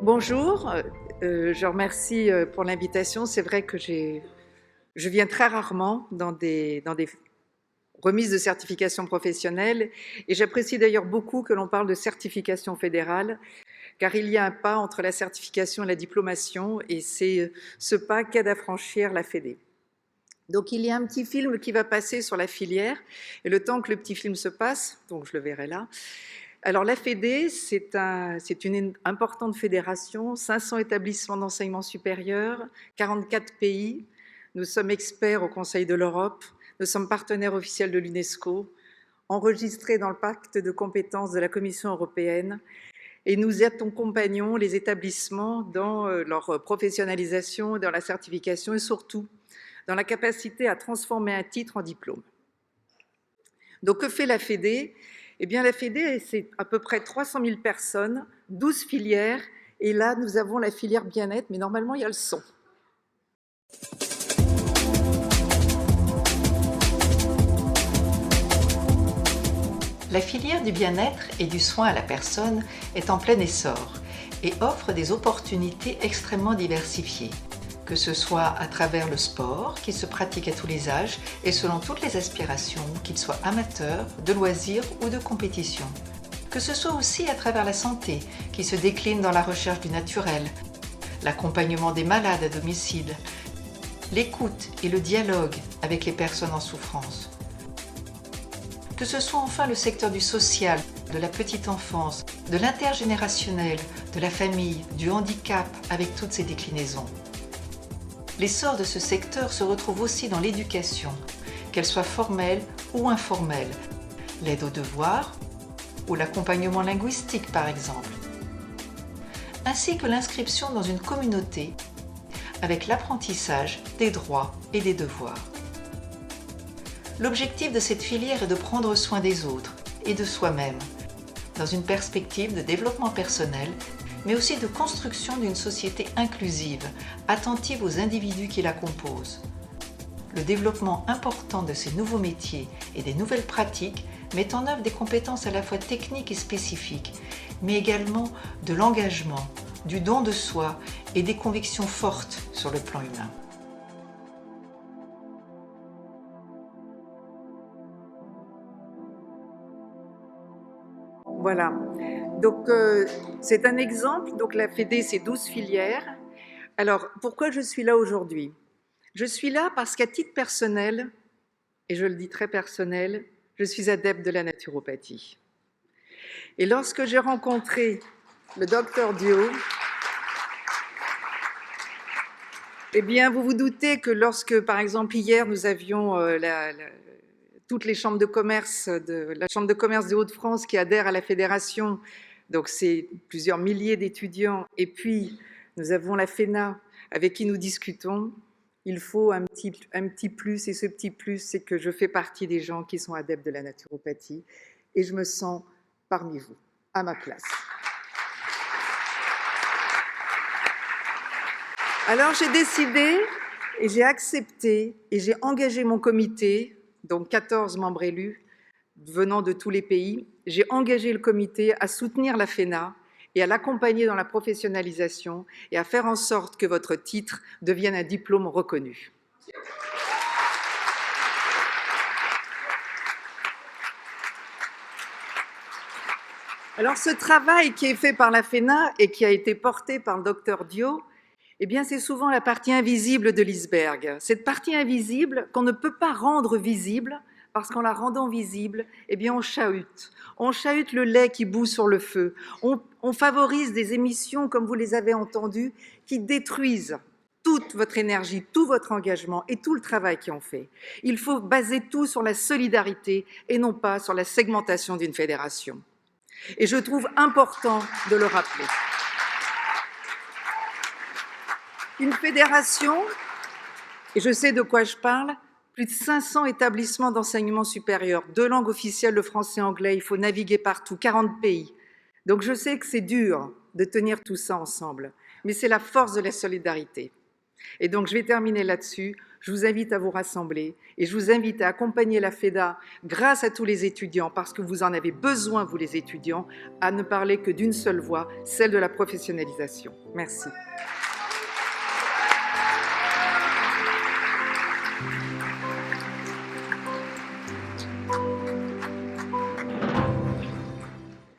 Bonjour, je remercie pour l'invitation. C'est vrai que je viens très rarement dans des remises de certification professionnelle et j'apprécie d'ailleurs beaucoup que l'on parle de certification fédérale car il y a un pas entre la certification et la diplomation et c'est ce pas qu'aide à franchir la Fédé. Donc il y a un petit film qui va passer sur la filière et le temps que le petit film se passe, donc je le verrai là. Alors la Fédé, c'est une importante fédération, 500 établissements d'enseignement supérieur, 44 pays. Nous sommes experts au Conseil de l'Europe, nous sommes partenaires officiels de l'UNESCO, enregistrés dans le pacte de compétences de la Commission européenne et nous accompagnons les établissements dans leur professionnalisation, dans la certification et surtout dans la capacité à transformer un titre en diplôme. Donc que fait la Fédé ? Eh bien, la Fédé, c'est à peu près 300 000 personnes, 12 filières, et là, nous avons la filière bien-être, mais normalement, il y a le son. La filière du bien-être et du soin à la personne est en plein essor et offre des opportunités extrêmement diversifiées, que ce soit à travers le sport qui se pratique à tous les âges et selon toutes les aspirations, qu'il soit amateur, de loisirs ou de compétition. Que ce soit aussi à travers la santé qui se décline dans la recherche du naturel, l'accompagnement des malades à domicile, l'écoute et le dialogue avec les personnes en souffrance. Que ce soit enfin le secteur du social, de la petite enfance, de l'intergénérationnel, de la famille, du handicap avec toutes ses déclinaisons. L'essor de ce secteur se retrouve aussi dans l'éducation, qu'elle soit formelle ou informelle, l'aide aux devoirs ou l'accompagnement linguistique par exemple, ainsi que l'inscription dans une communauté avec l'apprentissage des droits et des devoirs. L'objectif de cette filière est de prendre soin des autres et de soi-même, dans une perspective de développement personnel, mais aussi de construction d'une société inclusive, attentive aux individus qui la composent. Le développement important de ces nouveaux métiers et des nouvelles pratiques met en œuvre des compétences à la fois techniques et spécifiques, mais également de l'engagement, du don de soi et des convictions fortes sur le plan humain. Voilà. Donc, c'est un exemple. Donc, la Fédé, c'est 12 filières. Alors, pourquoi je suis là aujourd'hui ? Je suis là parce qu'à titre personnel, et je le dis très personnel, je suis adepte de la naturopathie. Et lorsque j'ai rencontré le docteur Dio, eh bien, vous vous doutez que lorsque, par exemple, hier, nous avions toutes les chambres de commerce, la Chambre de commerce des Hauts-de-France qui adhère à la fédération, donc c'est plusieurs milliers d'étudiants, et puis nous avons la FENA avec qui nous discutons, il faut un petit plus, et ce petit plus, c'est que je fais partie des gens qui sont adeptes de la naturopathie, et je me sens parmi vous, à ma place. Alors j'ai décidé et j'ai accepté et j'ai engagé mon comité, donc 14 membres élus venant de tous les pays. J'ai engagé le comité à soutenir la FENA et à l'accompagner dans la professionnalisation et à faire en sorte que votre titre devienne un diplôme reconnu. Alors ce travail qui est fait par la FENA et qui a été porté par le docteur Dio, eh bien, c'est souvent la partie invisible de l'iceberg. Cette partie invisible qu'on ne peut pas rendre visible, parce qu'en la rendant visible, eh bien, on chahute. On chahute le lait qui bout sur le feu. On favorise des émissions, comme vous les avez entendues, qui détruisent toute votre énergie, tout votre engagement et tout le travail qui en fait. Il faut baser tout sur la solidarité et non pas sur la segmentation d'une fédération. Et je trouve important de le rappeler. Une fédération, et je sais de quoi je parle, plus de 500 établissements d'enseignement supérieur, 2 langues officielles, le français et l'anglais, il faut naviguer partout, 40 pays. Donc je sais que c'est dur de tenir tout ça ensemble, mais c'est la force de la solidarité. Et donc je vais terminer là-dessus. Je vous invite à vous rassembler et je vous invite à accompagner la FEDA grâce à tous les étudiants, parce que vous en avez besoin, vous les étudiants, à ne parler que d'une seule voix, celle de la professionnalisation. Merci.